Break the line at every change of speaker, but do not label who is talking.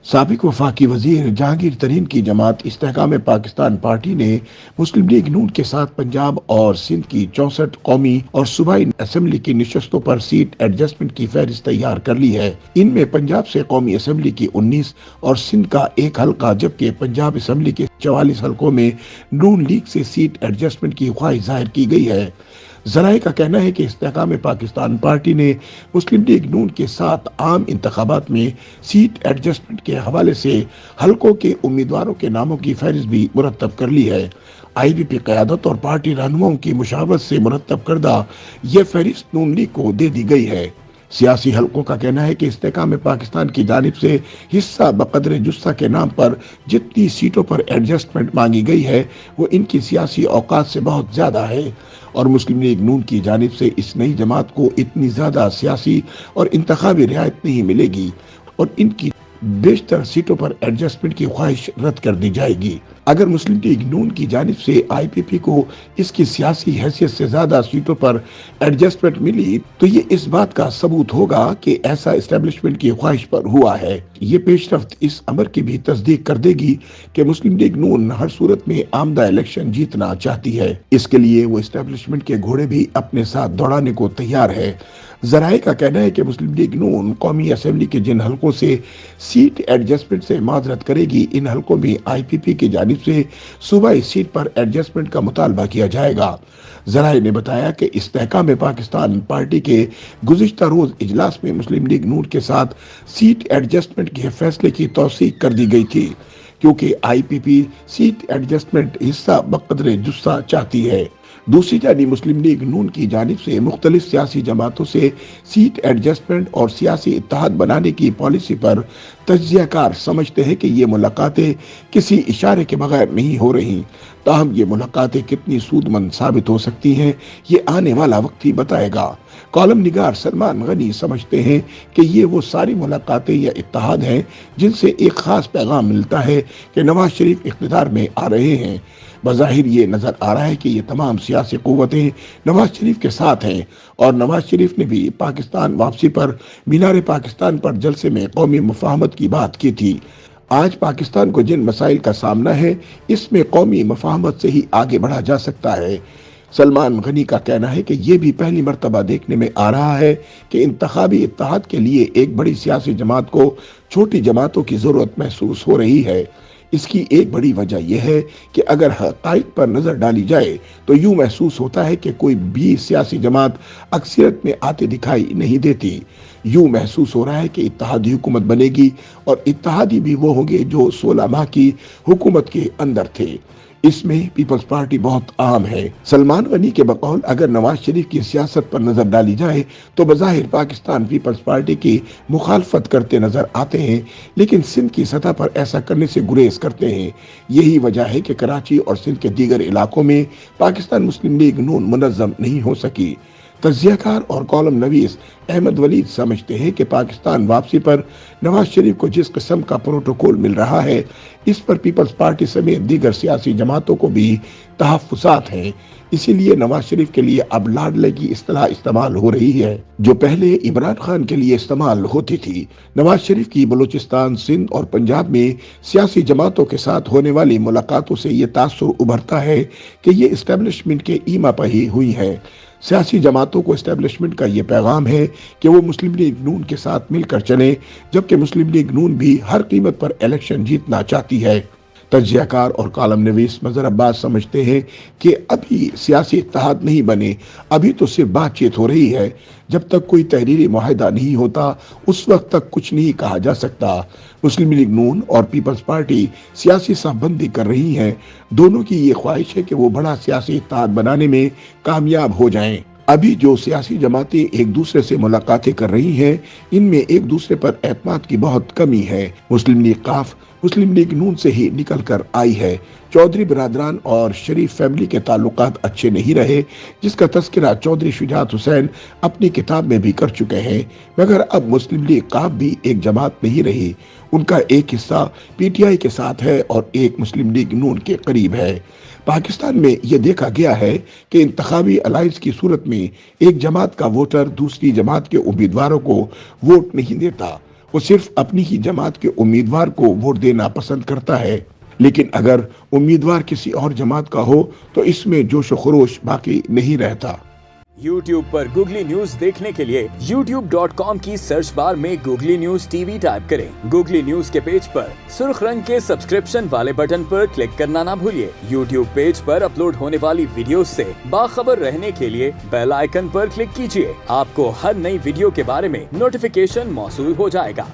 سابق وفاقی وزیر جہانگیر ترین کی جماعت استحکام پاکستان پارٹی نے مسلم لیگ نون کے ساتھ پنجاب اور سندھ کی 64 قومی اور صوبائی اسمبلی کی نشستوں پر سیٹ ایڈجسٹمنٹ کی فہرست تیار کر لی ہے۔ ان میں پنجاب سے قومی اسمبلی کی 19 اور سندھ کا ایک حلقہ، جبکہ پنجاب اسمبلی کے 44 حلقوں میں نون لیگ سے سیٹ ایڈجسٹمنٹ کی خواہش ظاہر کی گئی ہے۔ ذرائع کا کہنا ہے کہ استحکام پاکستان پارٹی نے مسلم لیگ نون کے ساتھ عام انتخابات میں سیٹ ایڈجسٹمنٹ کے حوالے سے حلقوں کے امیدواروں کے ناموں کی فہرست بھی مرتب کر لی ہے۔ آئی بی پی قیادت اور پارٹی رہنماؤں کی مشاورت سے مرتب کردہ یہ فہرست نون لیگ کو دے دی گئی ہے۔ سیاسی حلقوں کا کہنا ہے کہ استحکام پاکستان کی جانب سے حصہ بقدر جثہ کے نام پر جتنی سیٹوں پر ایڈجسٹمنٹ مانگی گئی ہے وہ ان کی سیاسی اوقات سے بہت زیادہ ہے، اور مسلم لیگ نون کی جانب سے اس نئی جماعت کو اتنی زیادہ سیاسی اور انتخابی رعایت نہیں ملے گی، اور ان کی بیشتر سیٹوں پر ایڈجسٹمنٹ کی خواہش رد کر دی جائے گی۔ اگر مسلم لیگ نون کی جانب سے آئی پی پی کو اس کی سیاسی حیثیت سے زیادہ سیٹوں پر ایڈجسٹمنٹ ملی تو یہ اس بات کا ثبوت ہوگا کہ ایسا اسٹیبلشمنٹ کی خواہش پر ہوا ہے۔ یہ پیش رفت اس امر کی بھی تصدیق کر دے گی کہ مسلم لیگ نون ہر صورت میں آمدہ الیکشن جیتنا چاہتی ہے، اس کے لیے وہ اسٹیبلشمنٹ کے گھوڑے بھی اپنے ساتھ دوڑانے کو تیار ہے۔ ذرائع کا کہنا ہے کہ مسلم لیگ نون قومی اسمبلی کے جن حلقوں سے سیٹ ایڈجسٹمنٹ سے معذرت کرے گی، ان حلقوں میں آئی پی پی کی جانب سے صوبائی سیٹ پر ایڈجسٹمنٹ کا مطالبہ کیا جائے گا۔ ذرائع نے بتایا کہ استحکام پاکستان پارٹی کے گزشتہ روز اجلاس میں مسلم لیگ نون کے ساتھ سیٹ ایڈجسٹمنٹ کے فیصلے کی توثیق کر دی گئی تھی، کیونکہ آئی پی پی سیٹ ایڈجسٹمنٹ حصہ بقدر جثہ چاہتی ہے۔ دوسری جانب مسلم لیگ نون کی جانب سے مختلف سیاسی جماعتوں سے سیٹ ایڈجسٹمنٹ اور سیاسی اتحاد بنانے کی پالیسی پر تجزیہ کار سمجھتے ہیں کہ یہ ملاقاتیں کسی اشارے کے بغیر نہیں ہو رہی، تاہم یہ ملاقاتیں کتنی سود مند ثابت ہو سکتی ہیں یہ آنے والا وقت ہی بتائے گا۔ کالم نگار سلمان غنی سمجھتے ہیں کہ یہ وہ ساری ملاقاتیں یا اتحاد ہیں جن سے ایک خاص پیغام ملتا ہے کہ نواز شریف اقتدار میں آ رہے ہیں۔ بظاہر یہ نظر آ رہا ہے کہ یہ تمام سیاسی قوتیں نواز شریف کے ساتھ ہیں، اور نواز شریف نے بھی پاکستان واپسی پر مینار پاکستان پر جلسے میں قومی مفاہمت کی بات کی تھی۔ آج پاکستان کو جن مسائل کا سامنا ہے اس میں قومی مفاہمت سے ہی آگے بڑھا جا سکتا ہے۔ سلمان غنی کا کہنا ہے کہ یہ بھی پہلی مرتبہ دیکھنے میں آ رہا ہے کہ انتخابی اتحاد کے لیے ایک بڑی سیاسی جماعت کو چھوٹی جماعتوں کی ضرورت محسوس ہو رہی ہے۔ اس کی ایک بڑی وجہ یہ ہے کہ اگر حقائق پر نظر ڈالی جائے تو یوں محسوس ہوتا ہے کہ کوئی بھی سیاسی جماعت اکثریت میں آتے دکھائی نہیں دیتی۔ یوں محسوس ہو رہا ہے کہ اتحادی حکومت بنے گی، اور اتحادی بھی وہ ہوں گے جو 16 ماہ کی حکومت کے اندر تھے۔ اس میں پیپلز پارٹی بہت عام ہے۔ سلمان غنی کے بقول اگر نواز شریف کی سیاست پر نظر ڈالی جائے تو بظاہر پاکستان پیپلز پارٹی کی مخالفت کرتے نظر آتے ہیں، لیکن سندھ کی سطح پر ایسا کرنے سے گریز کرتے ہیں۔ یہی وجہ ہے کہ کراچی اور سندھ کے دیگر علاقوں میں پاکستان مسلم لیگ نون منظم نہیں ہو سکی۔ تجزیہ کار اور کالم نویس احمد ولید سمجھتے ہیں کہ پاکستان واپسی پر نواز شریف کو جس قسم کا پروٹوکول مل رہا ہے اس پر پیپلز پارٹی سمیت دیگر سیاسی جماعتوں کو بھی تحفظات ہیں، اسی لیے نواز شریف کے لیے اب لاڈلے کی اصطلاح استعمال ہو رہی ہے جو پہلے عمران خان کے لیے استعمال ہوتی تھی۔ نواز شریف کی بلوچستان، سندھ اور پنجاب میں سیاسی جماعتوں کے ساتھ ہونے والی ملاقاتوں سے یہ تاثر ابھرتا ہے کہ یہ اسٹیبلشمنٹ کے ایما پر ہی ہوئی ہے۔ سیاسی جماعتوں کو اسٹیبلشمنٹ کا یہ پیغام ہے کہ وہ مسلم لیگ نون کے ساتھ مل کر چلیں، جبکہ مسلم لیگ نون بھی ہر قیمت پر الیکشن جیتنا چاہتی ہے۔ تجزیہ کار اور کالم نویس مظہر عباس سمجھتے ہیں کہ ابھی سیاسی اتحاد نہیں بنے، ابھی تو صرف بات چیت ہو رہی ہے۔ جب تک کوئی تحریری معاہدہ نہیں ہوتا اس وقت تک کچھ نہیں کہا جا سکتا۔ مسلم لیگ نون اور پیپلز پارٹی سیاسی صف بندی کر رہی ہیں، دونوں کی یہ خواہش ہے کہ وہ بڑا سیاسی اتحاد بنانے میں کامیاب ہو جائیں۔ ابھی جو سیاسی جماعتیں ایک دوسرے سے ملاقاتیں کر رہی ہیں ان میں ایک دوسرے پر اعتماد کی بہت کمی ہے۔ مسلم لیگ قاف مسلم لیگ نون سے ہی نکل کر آئی ہے۔ چودھری برادران اور شریف فیملی کے تعلقات اچھے نہیں رہے، جس کا تذکرہ چودھری شجاعت حسین اپنی کتاب میں بھی کر چکے ہیں، مگر اب مسلم لیگ قاف بھی ایک جماعت نہیں رہی۔ ان کا ایک حصہ پی ٹی آئی کے ساتھ ہے اور ایک مسلم لیگ نون کے قریب ہے۔ پاکستان میں یہ دیکھا گیا ہے کہ انتخابی الائنس کی صورت میں ایک جماعت کا ووٹر دوسری جماعت کے امیدواروں کو ووٹ نہیں دیتا، وہ صرف اپنی ہی جماعت کے امیدوار کو ووٹ دینا پسند کرتا ہے، لیکن اگر امیدوار کسی اور جماعت کا ہو تو اس میں جوش و خروش باقی نہیں رہتا۔
یوٹیوب پر گوگلی نیوز دیکھنے کے لیے youtube.com کی سرچ بار میں googly news T V type کریں۔ گوگلی نیوز کے پیج پر سرخ رنگ کے سبسکرپشن والے بٹن پر کلک کرنا نہ بھولیے۔ یوٹیوب پیج پر اپلوڈ ہونے والی ویڈیوز سے باخبر رہنے کے لیے بیل آئیکن پر کلک کیجیے۔ آپ کو ہر نئی ویڈیو کے بارے میں نوٹیفیکیشن موصول ہو جائے گا۔